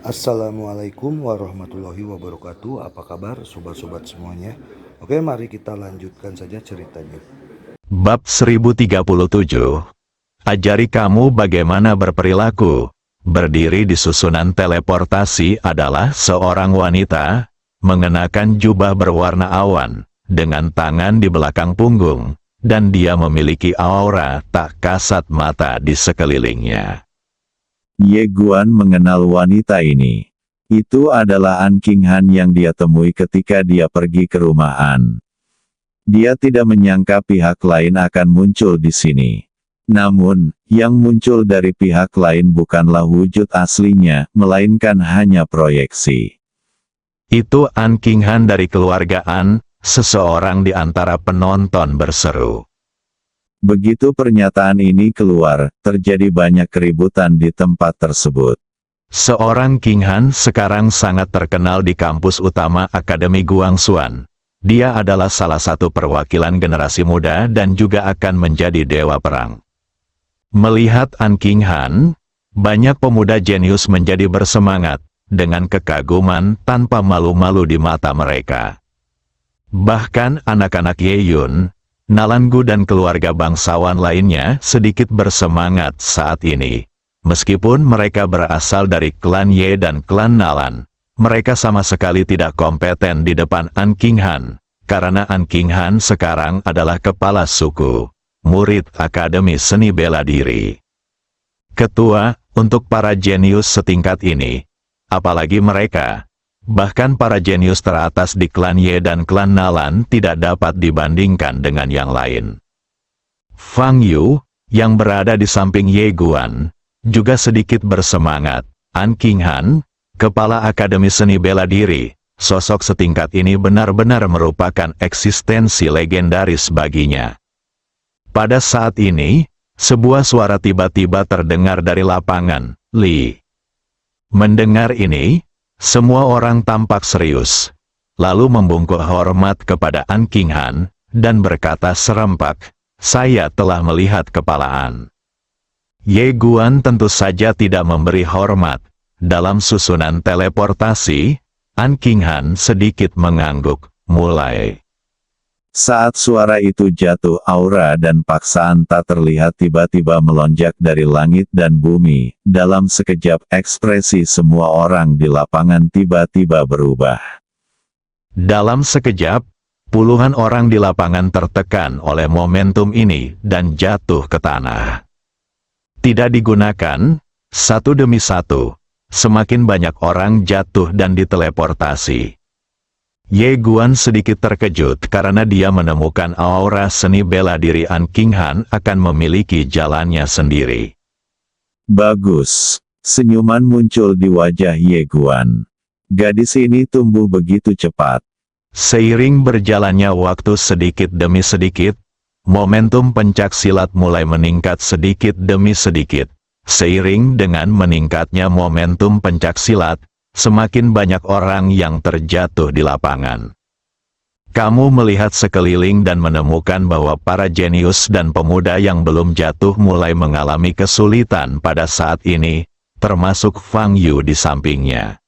Assalamualaikum warahmatullahi wabarakatuh. Apa kabar sobat-sobat semuanya? Oke, mari kita lanjutkan saja ceritanya. Bab 1037. Ajari kamu bagaimana berperilaku. Berdiri di susunan teleportasi adalah seorang wanita, mengenakan jubah berwarna awan, dengan tangan di belakang punggung, dan dia memiliki aura tak kasat mata di sekelilingnya. Ye Guan mengenal wanita ini. Itu adalah An King Han yang dia temui ketika dia pergi ke rumah An. Dia tidak menyangka pihak lain akan muncul di sini. Namun, yang muncul dari pihak lain bukanlah wujud aslinya, melainkan hanya proyeksi. Itu An King Han dari keluarga An, seseorang di antara penonton berseru. Begitu pernyataan ini keluar, terjadi banyak keributan di tempat tersebut. Seorang King Han sekarang sangat terkenal di kampus utama Akademi Guangxuan. Dia adalah salah satu perwakilan generasi muda dan juga akan menjadi dewa perang. Melihat An King Han, banyak pemuda jenius menjadi bersemangat, dengan kekaguman tanpa malu-malu di mata mereka. Bahkan anak-anak Ye Yun, Nalangu dan keluarga bangsawan lainnya sedikit bersemangat saat ini. Meskipun mereka berasal dari klan Ye dan klan Nalan, mereka sama sekali tidak kompeten di depan An King Han, karena An King Han sekarang adalah kepala suku, murid Akademi Seni Bela Diri. Ketua, untuk para jenius setingkat ini, apalagi mereka, bahkan para jenius teratas di klan Ye dan klan Nalan tidak dapat dibandingkan dengan yang lain. Fang Yu, yang berada di samping Ye Guan, juga sedikit bersemangat. An King Han, kepala Akademi Seni Bela Diri, sosok setingkat ini benar-benar merupakan eksistensi legendaris baginya. Pada saat ini, sebuah suara tiba-tiba terdengar dari lapangan. Li. Mendengar ini, semua orang tampak serius, lalu membungkuk hormat kepada An King Han, dan berkata serempak, "Saya telah melihat kepalaan." Ye Guan tentu saja tidak memberi hormat. Dalam susunan teleportasi, An King Han sedikit mengangguk, mulai. Saat suara itu jatuh, aura dan paksaan tak terlihat tiba-tiba melonjak dari langit dan bumi. Dalam sekejap, ekspresi semua orang di lapangan tiba-tiba berubah. Dalam sekejap, puluhan orang di lapangan tertekan oleh momentum ini dan jatuh ke tanah. Tidak digunakan, satu demi satu, semakin banyak orang jatuh dan diteleportasi. Ye Guan sedikit terkejut karena dia menemukan aura seni bela diri An King Han akan memiliki jalannya sendiri. Bagus. Senyuman muncul di wajah Ye Guan. Gadis ini tumbuh begitu cepat. Seiring berjalannya waktu sedikit demi sedikit, momentum pencak silat mulai meningkat sedikit demi sedikit. Seiring dengan meningkatnya momentum pencak silat, semakin banyak orang yang terjatuh di lapangan. Kamu melihat sekeliling dan menemukan bahwa para jenius dan pemuda yang belum jatuh mulai mengalami kesulitan pada saat ini, termasuk Fang Yu di sampingnya.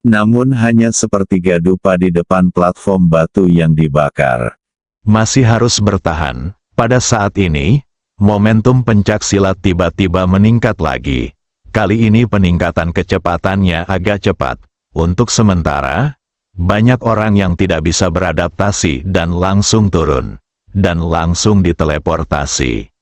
Namun hanya sepertiga dupa di depan platform batu yang dibakar. Masih harus bertahan. Pada saat ini, momentum pencak silat tiba-tiba meningkat lagi. Kali ini peningkatan kecepatannya agak cepat. Untuk sementara, banyak orang yang tidak bisa beradaptasi dan langsung turun, dan langsung diteleportasi.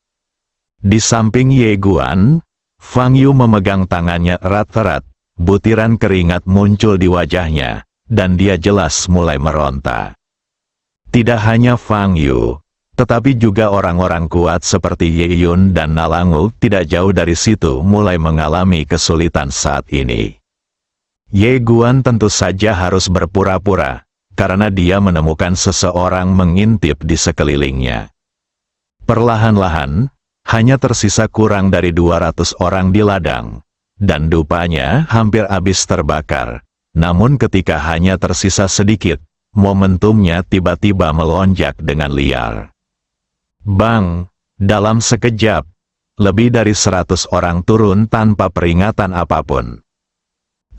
Di samping Ye Guan, Fang Yu memegang tangannya erat-erat, butiran keringat muncul di wajahnya, dan dia jelas mulai meronta. Tidak hanya Fang Yu, tetapi juga orang-orang kuat seperti Ye Yun dan Nalangu tidak jauh dari situ mulai mengalami kesulitan saat ini. Ye Guan tentu saja harus berpura-pura, karena dia menemukan seseorang mengintip di sekelilingnya. Perlahan-lahan, hanya tersisa kurang dari 200 orang di ladang, dan dupanya hampir habis terbakar. Namun ketika hanya tersisa sedikit, momentumnya tiba-tiba melonjak dengan liar. Bang! Dalam sekejap, lebih dari 100 orang turun tanpa peringatan apapun.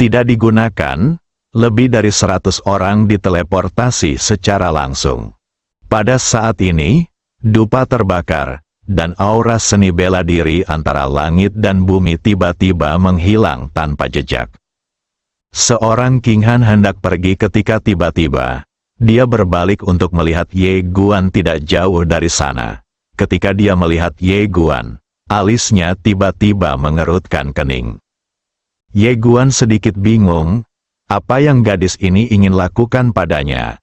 tidak digunakan, lebih dari 100 orang diteleportasi secara langsung. Pada saat ini, dupa terbakar, dan aura seni bela diri antara langit dan bumi tiba-tiba menghilang tanpa jejak. Seorang King Han hendak pergi ketika tiba-tiba, dia berbalik untuk melihat Ye Guan tidak jauh dari sana. Ketika dia melihat Ye Guan, alisnya tiba-tiba mengerutkan kening. Ye Guan sedikit bingung, apa yang gadis ini ingin lakukan padanya.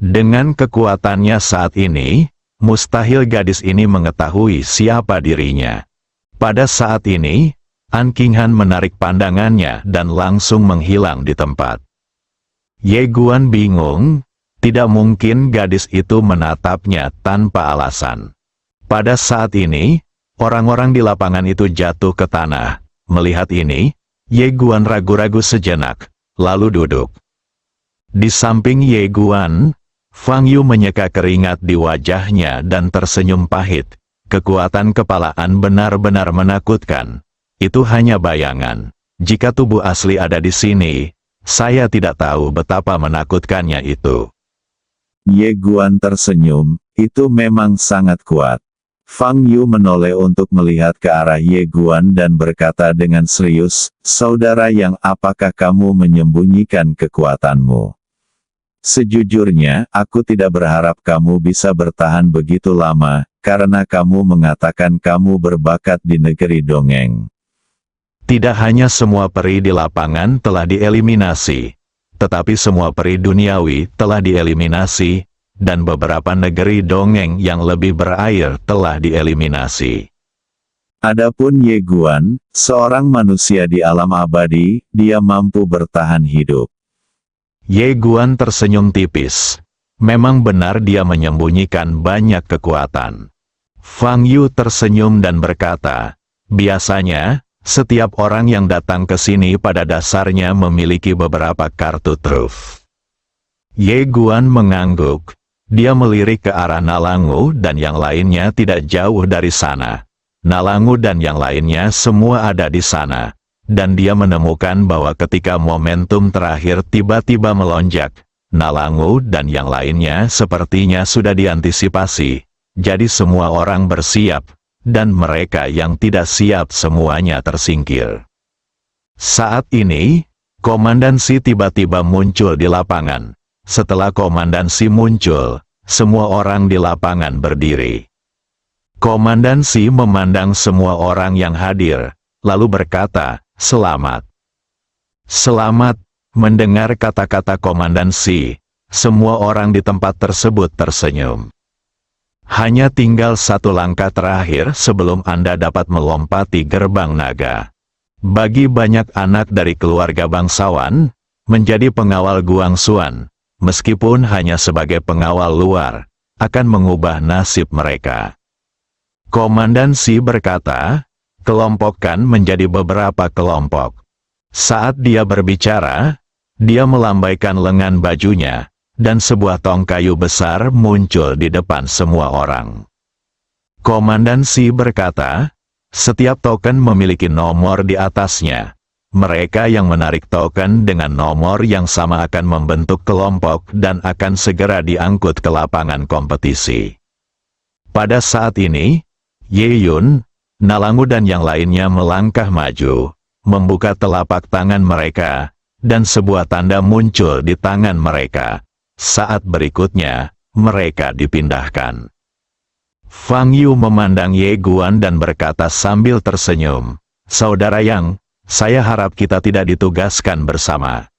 Dengan kekuatannya saat ini, mustahil gadis ini mengetahui siapa dirinya. Pada saat ini, An King Han menarik pandangannya dan langsung menghilang di tempat. Ye Guan bingung, tidak mungkin gadis itu menatapnya tanpa alasan. Pada saat ini, orang-orang di lapangan itu jatuh ke tanah. Melihat ini, Ye Guan ragu-ragu sejenak, lalu duduk. Di samping Ye Guan, Fang Yu menyeka keringat di wajahnya dan tersenyum pahit. Kekuatan kepalaan benar-benar menakutkan. Itu hanya bayangan. Jika tubuh asli ada di sini, saya tidak tahu betapa menakutkannya itu. Ye Guan tersenyum, itu memang sangat kuat. Fang Yu menoleh untuk melihat ke arah Ye Guan dan berkata dengan serius, "Saudara Yang, apakah kamu menyembunyikan kekuatanmu? Sejujurnya, aku tidak berharap kamu bisa bertahan begitu lama, karena kamu mengatakan kamu berbakat di negeri dongeng." Tidak hanya semua peri di lapangan telah dieliminasi, tetapi semua peri duniawi telah dieliminasi, dan beberapa negeri dongeng yang lebih berair telah dieliminasi. Adapun Ye Guan, seorang manusia di alam abadi, dia mampu bertahan hidup. Ye Guan tersenyum tipis. Memang benar dia menyembunyikan banyak kekuatan. Fang Yu tersenyum dan berkata, biasanya, setiap orang yang datang ke sini pada dasarnya memiliki beberapa kartu truf. Ye Guan mengangguk. Dia melirik ke arah Nalangu dan yang lainnya tidak jauh dari sana. Nalangu dan yang lainnya semua ada di sana. Dan dia menemukan bahwa ketika momentum terakhir tiba-tiba melonjak, Nalangu dan yang lainnya sepertinya sudah diantisipasi. Jadi semua orang bersiap. Dan mereka yang tidak siap semuanya tersingkir. Saat ini, komandansi tiba-tiba muncul di lapangan. Setelah komandansi muncul, semua orang di lapangan berdiri. Komandansi memandang semua orang yang hadir, lalu berkata, "Selamat." Selamat, mendengar kata-kata komandansi, semua orang di tempat tersebut tersenyum. Hanya tinggal satu langkah terakhir sebelum Anda dapat melompati gerbang naga. Bagi banyak anak dari keluarga bangsawan, menjadi pengawal Guangxuan, meskipun hanya sebagai pengawal luar, akan mengubah nasib mereka. Komandan Si berkata, kelompokkan menjadi beberapa kelompok. Saat dia berbicara, dia melambaikan lengan bajunya, dan sebuah tong kayu besar muncul di depan semua orang. Komandan Si berkata, setiap token memiliki nomor di atasnya. Mereka yang menarik token dengan nomor yang sama akan membentuk kelompok dan akan segera diangkut ke lapangan kompetisi. Pada saat ini, Ye Yun, Nalangu dan yang lainnya melangkah maju, membuka telapak tangan mereka, dan sebuah tanda muncul di tangan mereka. Saat berikutnya, mereka dipindahkan. Fang Yu memandang Ye Guan dan berkata sambil tersenyum, "Saudara Yang, saya harap kita tidak ditugaskan bersama."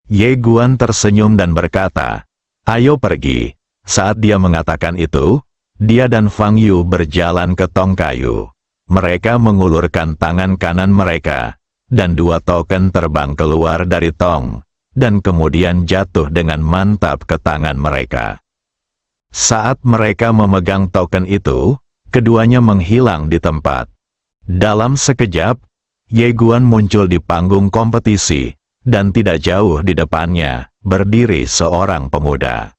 Ye Guan tersenyum dan berkata, "Ayo pergi." Saat dia mengatakan itu, dia dan Fang Yu berjalan ke tong kayu. Mereka mengulurkan tangan kanan mereka, dan dua token terbang keluar dari tong, dan kemudian jatuh dengan mantap ke tangan mereka. Saat mereka memegang token itu, keduanya menghilang di tempat. Dalam sekejap, Ye Guan muncul di panggung kompetisi, dan tidak jauh di depannya, berdiri seorang pemuda.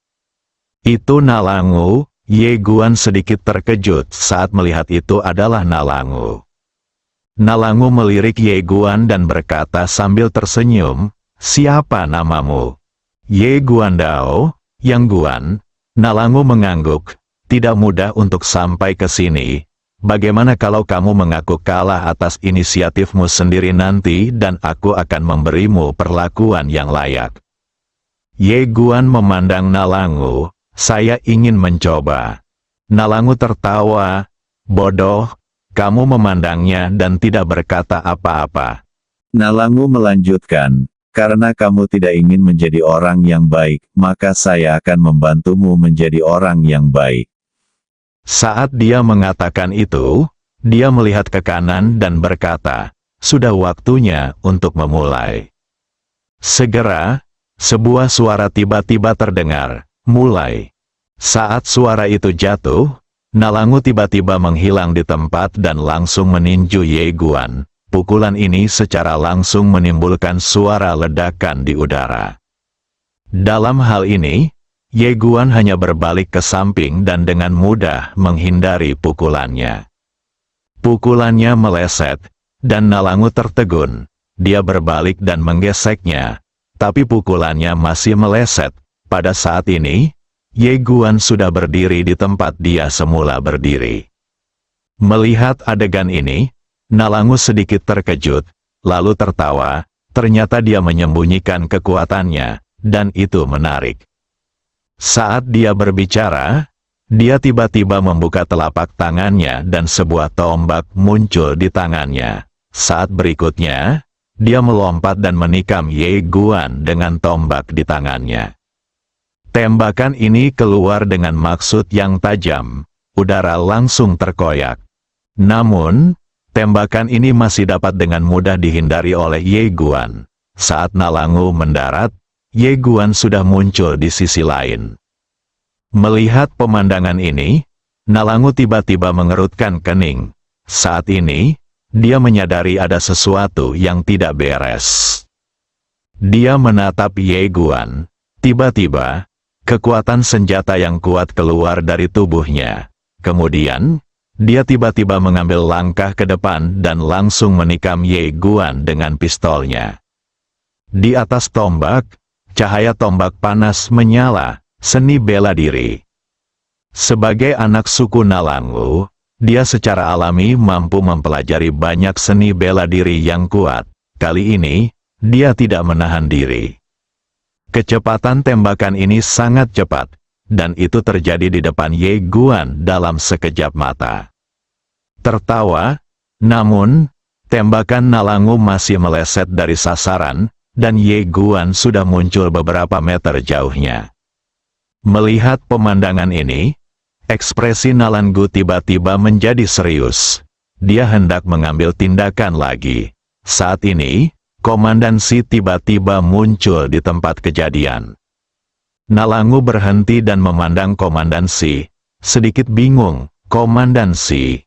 Itu Nalangu. Ye Guan sedikit terkejut saat melihat itu adalah Nalangu. Nalangu melirik Ye Guan dan berkata sambil tersenyum, "Siapa namamu?" "Ye Guan Dao, Yang Guan." Nalangu mengangguk, "Tidak mudah untuk sampai ke sini. Bagaimana kalau kamu mengaku kalah atas inisiatifmu sendiri nanti dan aku akan memberimu perlakuan yang layak?" Ye Guan memandang Nalangu, "Saya ingin mencoba." Nalangu tertawa, "Bodoh, kamu memandangnya dan tidak berkata apa-apa." Nalangu melanjutkan, "Karena kamu tidak ingin menjadi orang yang baik, maka saya akan membantumu menjadi orang yang baik." Saat dia mengatakan itu, dia melihat ke kanan dan berkata, "Sudah waktunya untuk memulai." Segera, sebuah suara tiba-tiba terdengar, "Mulai." Saat suara itu jatuh, Nalangu tiba-tiba menghilang di tempat dan langsung meninju Ye Guan. Pukulan ini secara langsung menimbulkan suara ledakan di udara. Dalam hal ini, Ye Guan hanya berbalik ke samping dan dengan mudah menghindari pukulannya. Pukulannya meleset, dan Nalangu tertegun. Dia berbalik dan menggeseknya, tapi pukulannya masih meleset. Pada saat ini, Ye Guan sudah berdiri di tempat dia semula berdiri. Melihat adegan ini, Nalangu sedikit terkejut, lalu tertawa. Ternyata dia menyembunyikan kekuatannya, dan itu menarik. Saat dia berbicara, dia tiba-tiba membuka telapak tangannya dan sebuah tombak muncul di tangannya. Saat berikutnya, dia melompat dan menikam Ye Guan dengan tombak di tangannya. Tembakan ini keluar dengan maksud yang tajam, udara langsung terkoyak. Namun, tembakan ini masih dapat dengan mudah dihindari oleh Ye Guan. Saat Nalangu mendarat, Ye Guan sudah muncul di sisi lain. Melihat pemandangan ini, Nalangu tiba-tiba mengerutkan kening. Saat ini, dia menyadari ada sesuatu yang tidak beres. Dia menatap Ye Guan. Tiba-tiba, kekuatan senjata yang kuat keluar dari tubuhnya. Kemudian, dia tiba-tiba mengambil langkah ke depan dan langsung menikam Ye Guan dengan pistolnya. Di atas tombak, cahaya tombak panas menyala, seni bela diri. Sebagai anak suku Nalangu, dia secara alami mampu mempelajari banyak seni bela diri yang kuat. Kali ini, dia tidak menahan diri. Kecepatan tembakan ini sangat cepat, dan itu terjadi di depan Ye Guan dalam sekejap mata. Tertawa, namun, tembakan Nalangu masih meleset dari sasaran, dan Ye Guan sudah muncul beberapa meter jauhnya. Melihat pemandangan ini, ekspresi Nalangu tiba-tiba menjadi serius. Dia hendak mengambil tindakan lagi. Saat ini, Komandan Si tiba-tiba muncul di tempat kejadian. Nalangu berhenti dan memandang Komandan Si, sedikit bingung. "Komandan Si."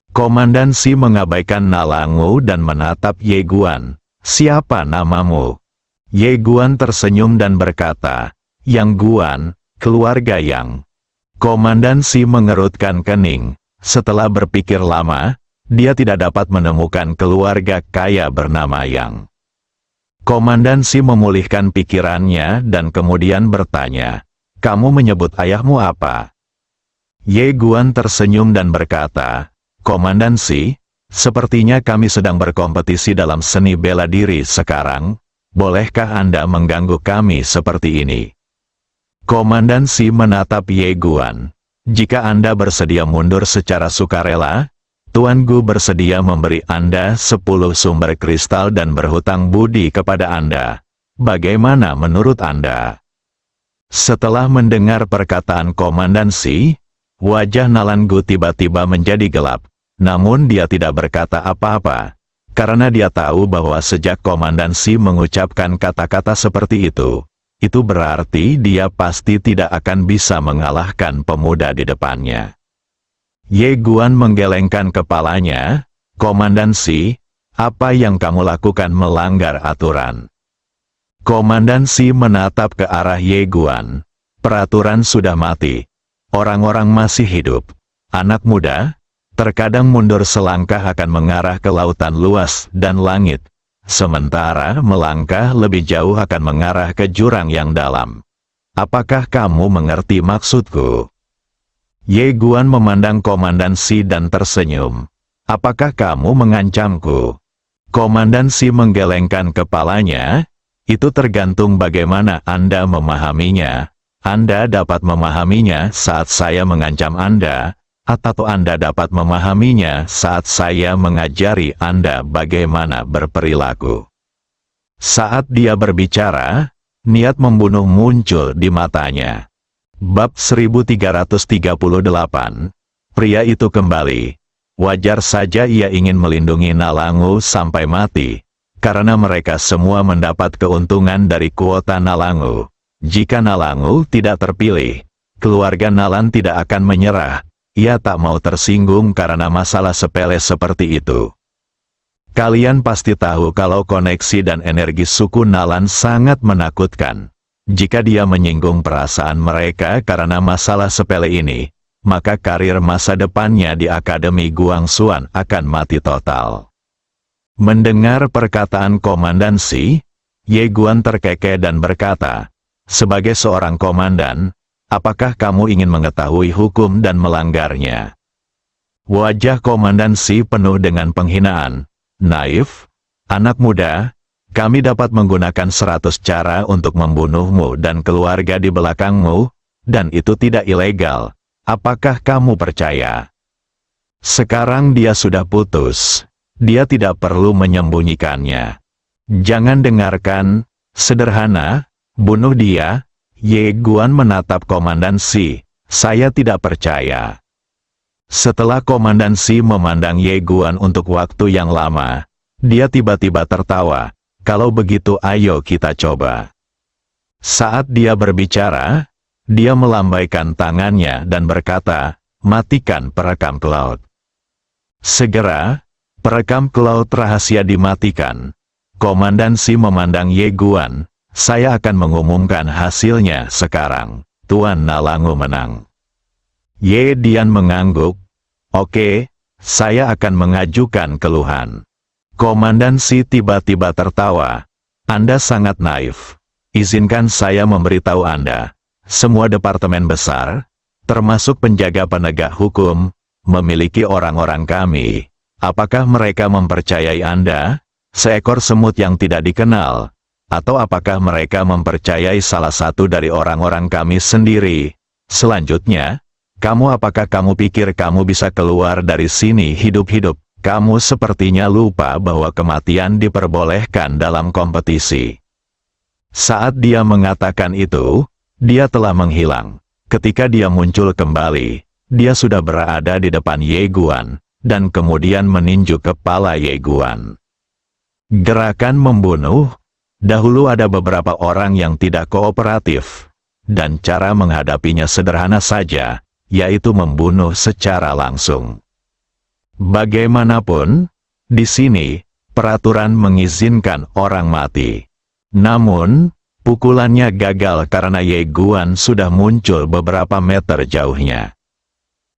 Komandan Si mengabaikan Nalangu dan menatap Ye Guan. "Siapa namamu?" Ye Guan tersenyum dan berkata, "Yang Guan, keluarga Yang." Komandan Si mengerutkan kening. Setelah berpikir lama, dia tidak dapat menemukan keluarga kaya bernama Yang. Komandan Si memulihkan pikirannya dan kemudian bertanya, "Kamu menyebut ayahmu apa?" Ye Guan tersenyum dan berkata, "Komandan Si, sepertinya kami sedang berkompetisi dalam seni bela diri sekarang. Bolehkah Anda mengganggu kami seperti ini?" Komandan Si menatap Ye Guan. "Jika Anda bersedia mundur secara sukarela, Tuan Gu bersedia memberi Anda 10 sumber kristal dan berhutang budi kepada Anda. Bagaimana menurut Anda?" Setelah mendengar perkataan Komandan Si, wajah Nalangu tiba-tiba menjadi gelap. Namun dia tidak berkata apa-apa, karena dia tahu bahwa sejak Komandan Si mengucapkan kata-kata seperti itu berarti dia pasti tidak akan bisa mengalahkan pemuda di depannya. Ye Guan menggelengkan kepalanya. "Komandan Si, apa yang kamu lakukan melanggar aturan?" Komandan Si menatap ke arah Ye Guan. "Peraturan sudah mati. Orang-orang masih hidup. Anak muda, Terkadang mundur selangkah akan mengarah ke lautan luas dan langit, sementara melangkah lebih jauh akan mengarah ke jurang yang dalam. Apakah kamu mengerti maksudku? Ye Guan memandang Komandan Si dan tersenyum. Apakah kamu mengancamku? Komandan Si menggelengkan kepalanya. Itu tergantung bagaimana Anda memahaminya. Anda dapat memahaminya saat saya mengancam Anda, atau Anda dapat memahaminya saat saya mengajari Anda bagaimana berperilaku. Saat dia berbicara, niat membunuh muncul di matanya. Bab 1338. Pria itu kembali. Wajar saja ia ingin melindungi Nalangu sampai mati, karena mereka semua mendapat keuntungan dari kuota Nalangu. Jika Nalangu tidak terpilih, keluarga Nalan tidak akan menyerah. Ia tak mau tersinggung karena masalah sepele seperti itu. Kalian pasti tahu kalau koneksi dan energi suku Nalan sangat menakutkan. Jika dia menyinggung perasaan mereka karena masalah sepele ini, maka karir masa depannya di Akademi Guangxuan akan mati total. Mendengar perkataan Komandan Si, Ye Guan terkekeh dan berkata, sebagai seorang komandan, apakah kamu ingin mengetahui hukum dan melanggarnya? Wajah Komandan Si penuh dengan penghinaan. Naif, anak muda, kami dapat menggunakan 100 cara untuk membunuhmu dan keluarga di belakangmu, dan itu tidak ilegal. Apakah kamu percaya? Sekarang dia sudah putus. Dia tidak perlu menyembunyikannya. Jangan dengarkan, sederhana, bunuh dia. Ye Guan menatap Komandan Si. Saya tidak percaya. Setelah Komandan Si memandang Ye Guan untuk waktu yang lama, dia tiba-tiba tertawa. Kalau begitu ayo kita coba. Saat dia berbicara, dia melambaikan tangannya dan berkata, matikan perekam cloud. Segera, perekam cloud rahasia dimatikan. Komandan Si memandang Ye Guan. Saya akan mengumumkan hasilnya sekarang. Tuan Nalangu menang. Ye Dian mengangguk. Oke, saya akan mengajukan keluhan. Komandan Si tiba-tiba tertawa. Anda sangat naif. Izinkan saya memberitahu Anda. Semua departemen besar, termasuk penjaga penegak hukum, memiliki orang-orang kami. Apakah mereka mempercayai Anda? Seekor semut yang tidak dikenal. Atau apakah mereka mempercayai salah satu dari orang-orang kami sendiri? Selanjutnya, apakah kamu pikir kamu bisa keluar dari sini hidup-hidup? Kamu sepertinya lupa bahwa kematian diperbolehkan dalam kompetisi. Saat dia mengatakan itu, dia telah menghilang. Ketika dia muncul kembali, dia sudah berada di depan Ye Guan, dan kemudian meninju kepala Ye Guan. Gerakan membunuh. Dahulu ada beberapa orang yang tidak kooperatif, dan cara menghadapinya sederhana saja, yaitu membunuh secara langsung. Bagaimanapun, di sini, peraturan mengizinkan orang mati. Namun, pukulannya gagal karena Ye Guan sudah muncul beberapa meter jauhnya.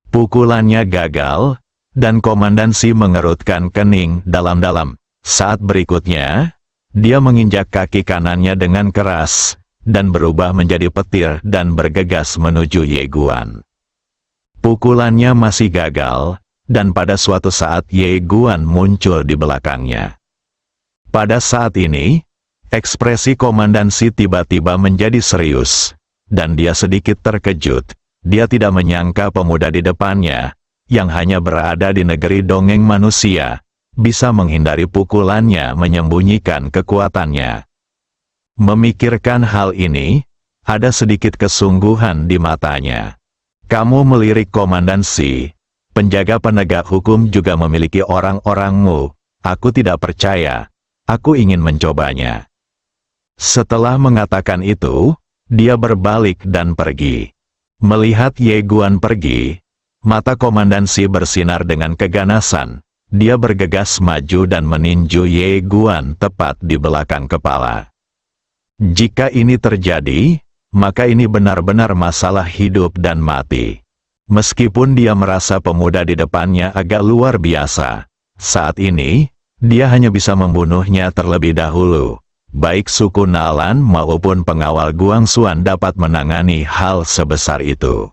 Pukulannya gagal, dan Komandan Si mengerutkan kening dalam-dalam. Saat berikutnya, dia menginjak kaki kanannya dengan keras, dan berubah menjadi petir dan bergegas menuju Ye Guan. Pukulannya masih gagal, dan pada suatu saat Ye Guan muncul di belakangnya. Pada saat ini, ekspresi Komandan Si tiba-tiba menjadi serius, dan dia sedikit terkejut. Dia tidak menyangka pemuda di depannya, yang hanya berada di negeri dongeng manusia, bisa menghindari pukulannya menyembunyikan kekuatannya. Memikirkan hal ini, ada sedikit kesungguhan di matanya. Kamu melirik Komandan Si. Penjaga penegak hukum juga memiliki orang-orangmu. Aku tidak percaya. Aku ingin mencobanya. Setelah mengatakan itu, dia berbalik dan pergi. Melihat Ye Guan pergi, mata Komandan Si bersinar dengan keganasan. Dia bergegas maju dan meninju Ye Guan tepat di belakang kepala. Jika ini terjadi, maka ini benar-benar masalah hidup dan mati. Meskipun dia merasa pemuda di depannya agak luar biasa, saat ini, dia hanya bisa membunuhnya terlebih dahulu. Baik suku Nalan maupun pengawal Guangxuan dapat menangani hal sebesar itu.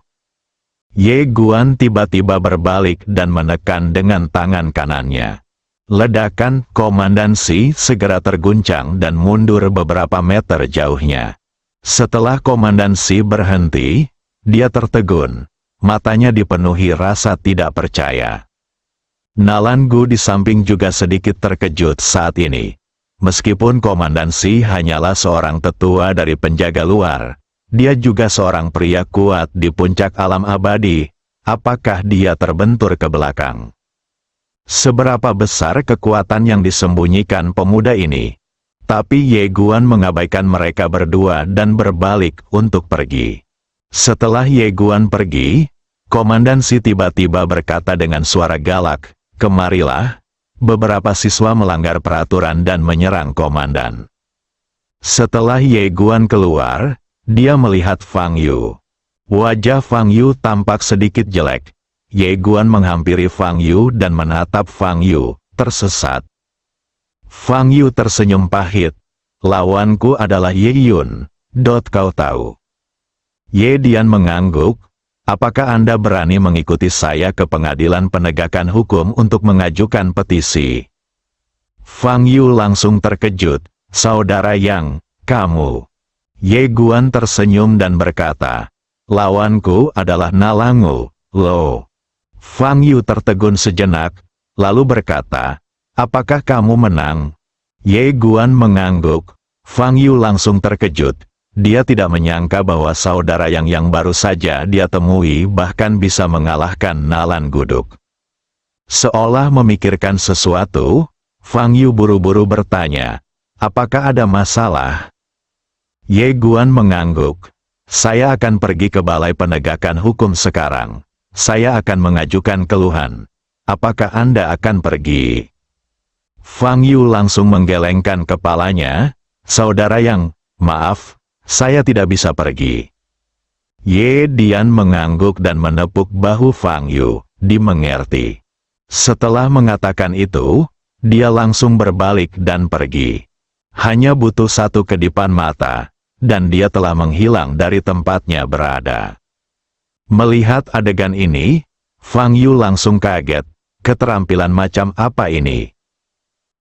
Ye Guan tiba-tiba berbalik dan menekan dengan tangan kanannya. Ledakan Komandan Si segera terguncang dan mundur beberapa meter jauhnya. Setelah Komandan Si berhenti, dia tertegun. Matanya dipenuhi rasa tidak percaya. Nalan Gu di samping juga sedikit terkejut saat ini. Meskipun Komandan Si hanyalah seorang tetua dari penjaga luar, dia juga seorang pria kuat di puncak alam abadi. Apakah dia terbentur ke belakang? Seberapa besar kekuatan yang disembunyikan pemuda ini? Tapi Ye Guan mengabaikan mereka berdua dan berbalik untuk pergi. Setelah Ye Guan pergi, Komandan Si tiba-tiba berkata dengan suara galak, "Kemarilah." Beberapa siswa melanggar peraturan dan menyerang komandan. Setelah Ye Guan keluar, dia melihat Fang Yu. Wajah Fang Yu tampak sedikit jelek. Ye Guan menghampiri Fang Yu dan menatap Fang Yu, tersesat. Fang Yu tersenyum pahit. "Lawanku adalah Ye Yun. Kau tahu?" Ye Dian mengangguk. "Apakah Anda berani mengikuti saya ke pengadilan penegakan hukum untuk mengajukan petisi?" Fang Yu langsung terkejut. "Saudara Yang, kamu..." Ye Guan tersenyum dan berkata, "Lawanku adalah Nalangu, Lo." Fang Yu tertegun sejenak, lalu berkata, "Apakah kamu menang?" Ye Guan mengangguk. Fang Yu langsung terkejut. Dia tidak menyangka bahwa saudara yang baru saja dia temui bahkan bisa mengalahkan Nalan Guduk. Seolah memikirkan sesuatu, Fang Yu buru-buru bertanya, "Apakah ada masalah?" Ye Guan mengangguk. "Saya akan pergi ke Balai Penegakan Hukum sekarang. Saya akan mengajukan keluhan. Apakah Anda akan pergi?" Fang Yu langsung menggelengkan kepalanya. "Saudara Yang, maaf. Saya tidak bisa pergi." Ye Dian mengangguk dan menepuk bahu Fang Yu, dimengerti. Setelah mengatakan itu, dia langsung berbalik dan pergi. Hanya butuh satu kedipan mata, dan dia telah menghilang dari tempatnya berada. Melihat adegan ini, Fang Yu langsung kaget. Keterampilan macam apa ini?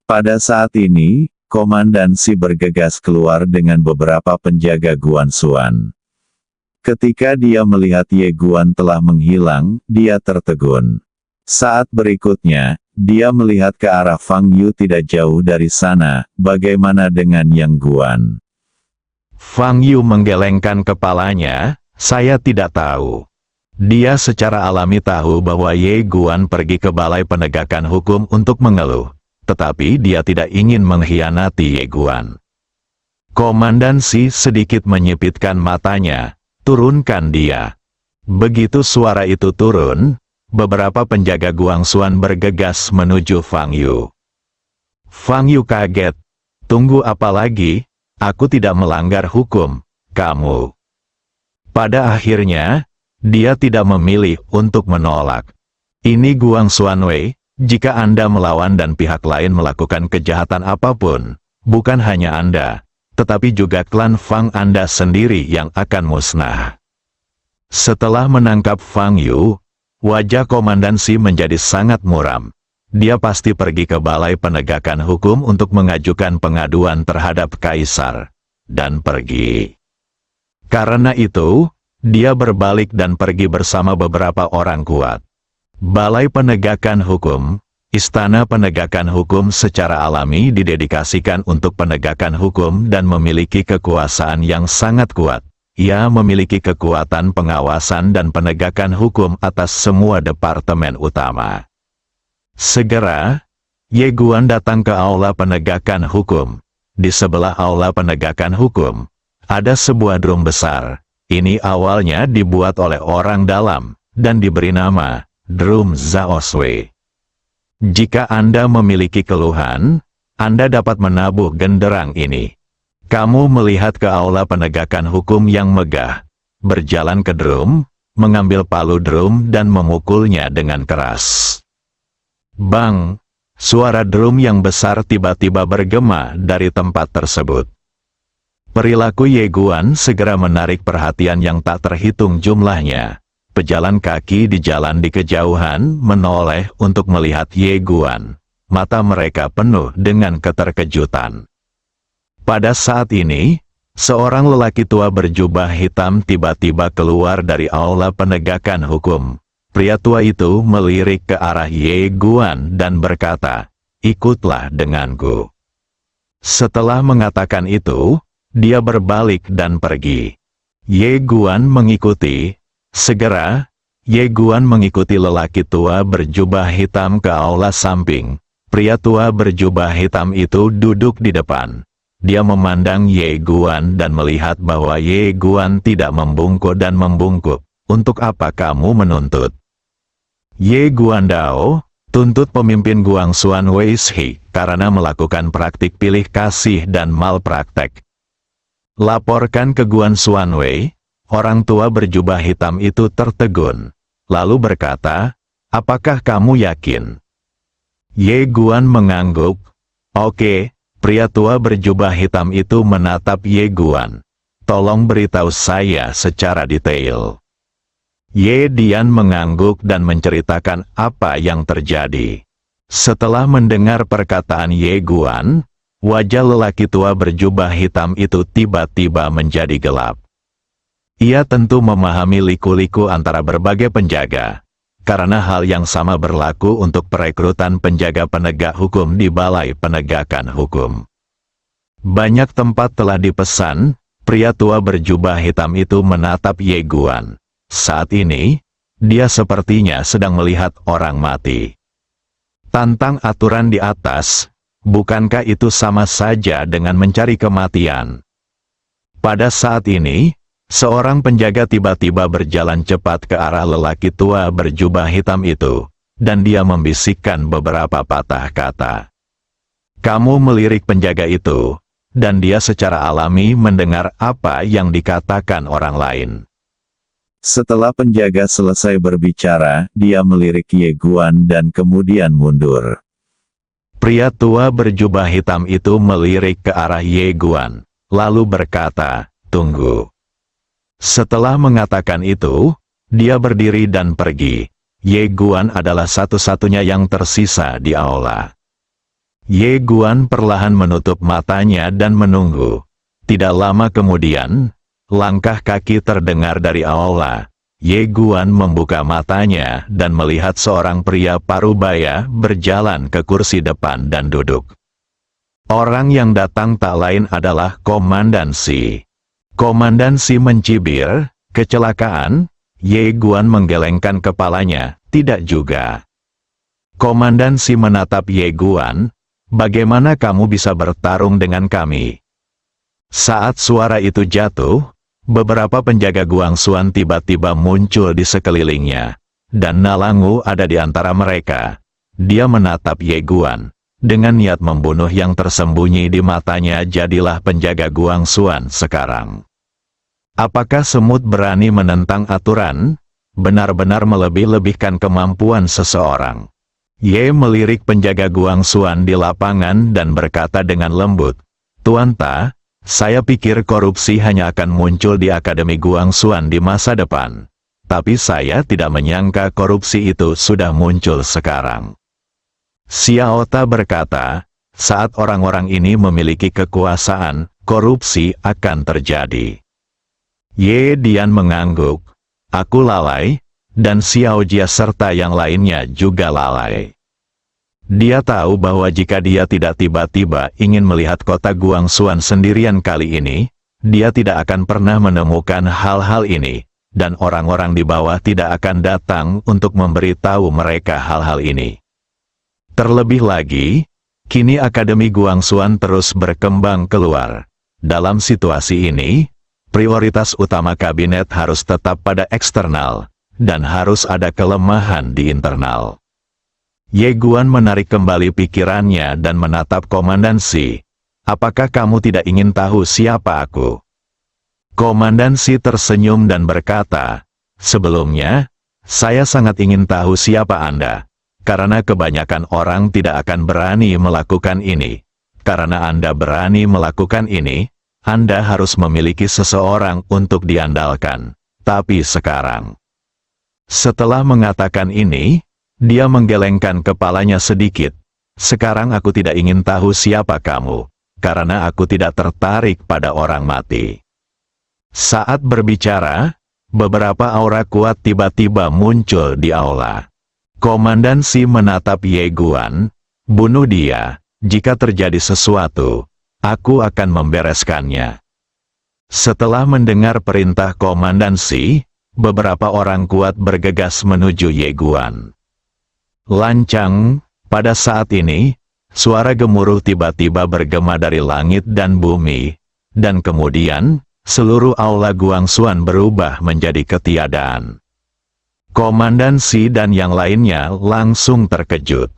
Pada saat ini, Komandan Si bergegas keluar dengan beberapa penjaga Guangxuan. Ketika dia melihat Ye Guan telah menghilang, dia tertegun. Saat berikutnya, dia melihat ke arah Fang Yu tidak jauh dari sana. Bagaimana dengan Yang Guan? Fang Yu menggelengkan kepalanya. "Saya tidak tahu." Dia secara alami tahu bahwa Ye Guan pergi ke Balai Penegakan Hukum untuk mengeluh. Tetapi dia tidak ingin mengkhianati Ye Guan. Komandan Si sedikit menyipitkan matanya. "Turunkan dia." Begitu suara itu turun, beberapa penjaga Guangxuan bergegas menuju Fang Yu. Fang Yu kaget. "Tunggu apa lagi? Aku tidak melanggar hukum, kamu." Pada akhirnya, dia tidak memilih untuk menolak. "Ini Guangxuan Wei. Jika Anda melawan dan pihak lain melakukan kejahatan apapun, bukan hanya Anda, tetapi juga klan Fang Anda sendiri yang akan musnah." Setelah menangkap Fang Yu, wajah Komandan Si menjadi sangat muram. Dia pasti pergi ke Balai Penegakan Hukum untuk mengajukan pengaduan terhadap Kaisar, dan pergi. Karena itu, dia berbalik dan pergi bersama beberapa orang kuat. Balai Penegakan Hukum, Istana Penegakan Hukum secara alami didedikasikan untuk penegakan hukum dan memiliki kekuasaan yang sangat kuat. Ia memiliki kekuatan pengawasan dan penegakan hukum atas semua departemen utama. Segera, Ye Guan datang ke Aula Penegakan Hukum. Di sebelah Aula Penegakan Hukum, ada sebuah drum besar. Ini awalnya dibuat oleh orang dalam, dan diberi nama Drum Zaoswei. Jika Anda memiliki keluhan, Anda dapat menabuh genderang ini. Kamu melihat ke Aula Penegakan Hukum yang megah. Berjalan ke drum, mengambil palu drum dan memukulnya dengan keras. Bang! Suara drum yang besar tiba-tiba bergema dari tempat tersebut. Perilaku Ye Guan segera menarik perhatian yang tak terhitung jumlahnya. Pejalan kaki di jalan di kejauhan menoleh untuk melihat Ye Guan. Mata mereka penuh dengan keterkejutan. Pada saat ini, seorang lelaki tua berjubah hitam tiba-tiba keluar dari aula penegakan hukum. Pria tua itu melirik ke arah Ye Guan dan berkata, "Ikutlah denganku." Setelah mengatakan itu, dia berbalik dan pergi. Ye Guan mengikuti. Segera, Ye Guan mengikuti lelaki tua berjubah hitam ke aula samping. Pria tua berjubah hitam itu duduk di depan. Dia memandang Ye Guan dan melihat bahwa Ye Guan tidak membungkuk dan membungkuk. "Untuk apa kamu menuntut?" Ye Guan Dao, tuntut pemimpin Guangxuan Wei Shi karena melakukan praktik pilih kasih dan malpraktek. Laporkan ke Guangxuan Wei. Orang tua berjubah hitam itu tertegun, lalu berkata, "Apakah kamu yakin?" Ye Guan mengangguk. "Oke." Pria tua berjubah hitam itu menatap Ye Guan. "Tolong beritahu saya secara detail." Ye Dian mengangguk dan menceritakan apa yang terjadi. Setelah mendengar perkataan Ye Guan, wajah lelaki tua berjubah hitam itu tiba-tiba menjadi gelap. Ia tentu memahami liku-liku antara berbagai penjaga, karena hal yang sama berlaku untuk perekrutan penjaga penegak hukum di Balai Penegakan Hukum. Banyak tempat telah dipesan. Pria tua berjubah hitam itu menatap Ye Guan. Saat ini, dia sepertinya sedang melihat orang mati. Tantang aturan di atas, bukankah itu sama saja dengan mencari kematian? Pada saat ini, seorang penjaga tiba-tiba berjalan cepat ke arah lelaki tua berjubah hitam itu, dan dia membisikkan beberapa patah kata. Kamu melirik penjaga itu, dan dia secara alami mendengar apa yang dikatakan orang lain. Setelah penjaga selesai berbicara, dia melirik Ye Guan dan kemudian mundur. Pria tua berjubah hitam itu melirik ke arah Ye Guan, lalu berkata, "Tunggu." Setelah mengatakan itu, dia berdiri dan pergi. Ye Guan adalah satu-satunya yang tersisa di aula. Ye Guan perlahan menutup matanya dan menunggu. Tidak lama kemudian, langkah kaki terdengar dari aula. Ye Guan membuka matanya dan melihat seorang pria parubaya berjalan ke kursi depan dan duduk. Orang yang datang tak lain adalah Komandan Si. Komandan Si mencibir, "Kecelakaan?" Ye Guan menggelengkan kepalanya, "Tidak juga." Komandan Si menatap Ye Guan, "Bagaimana kamu bisa bertarung dengan kami?" Saat suara itu jatuh, beberapa penjaga Guangxuan tiba-tiba muncul di sekelilingnya, dan Nalangu ada di antara mereka. Dia menatap Ye Guan. Dengan niat membunuh yang tersembunyi di matanya, jadilah penjaga Guangxuan sekarang. Apakah semut berani menentang aturan? Benar-benar melebih-lebihkan kemampuan seseorang. Ye melirik penjaga Guangxuan di lapangan dan berkata dengan lembut, "Tuan Ta, saya pikir korupsi hanya akan muncul di Akademi Guangxuan di masa depan. Tapi saya tidak menyangka korupsi itu sudah muncul sekarang." Xiao Ta berkata, "Saat orang-orang ini memiliki kekuasaan, korupsi akan terjadi." Ye Dian mengangguk, "Aku lalai, dan Xiao Jia serta yang lainnya juga lalai." Dia tahu bahwa jika dia tidak tiba-tiba ingin melihat kota Guangxuan sendirian kali ini, dia tidak akan pernah menemukan hal-hal ini, dan orang-orang di bawah tidak akan datang untuk memberitahu mereka hal-hal ini. Terlebih lagi, kini Akademi Guangxuan terus berkembang keluar. Dalam situasi ini, prioritas utama kabinet harus tetap pada eksternal, dan harus ada kelemahan di internal. Ye Guan menarik kembali pikirannya dan menatap Komandan Si. "Apakah kamu tidak ingin tahu siapa aku?" Komandan Si tersenyum dan berkata, Sebelumnya, saya sangat ingin tahu siapa Anda, karena kebanyakan orang tidak akan berani melakukan ini. Karena Anda berani melakukan ini, Anda harus memiliki seseorang untuk diandalkan. Tapi sekarang, setelah mengatakan ini, dia menggelengkan kepalanya sedikit. Sekarang aku tidak ingin tahu siapa kamu, karena aku tidak tertarik pada orang mati. Saat berbicara, beberapa aura kuat tiba-tiba muncul di aula. Komandan Si menatap Ye Guan. Bunuh dia, jika terjadi sesuatu, aku akan membereskannya. Setelah mendengar perintah Komandan Si, beberapa orang kuat bergegas menuju Ye Guan. Lancang, pada saat ini, suara gemuruh tiba-tiba bergema dari langit dan bumi, dan kemudian, seluruh aula Guangxuan berubah menjadi ketiadaan. Komandan Si dan yang lainnya langsung terkejut.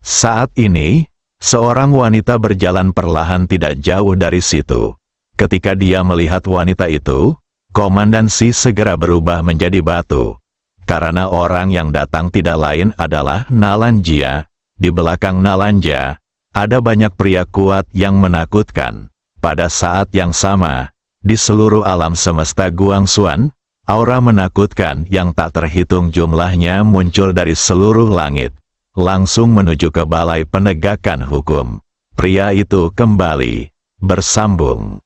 Saat ini, seorang wanita berjalan perlahan tidak jauh dari situ. Ketika dia melihat wanita itu, Komandan Si segera berubah menjadi batu. Karena orang yang datang tidak lain adalah Nalanjia. Di belakang Nalanja, ada banyak pria kuat yang menakutkan. Pada saat yang sama, di seluruh alam semesta Guangxuan, aura menakutkan yang tak terhitung jumlahnya muncul dari seluruh langit, langsung menuju ke balai penegakan hukum. Pria itu kembali bersambung.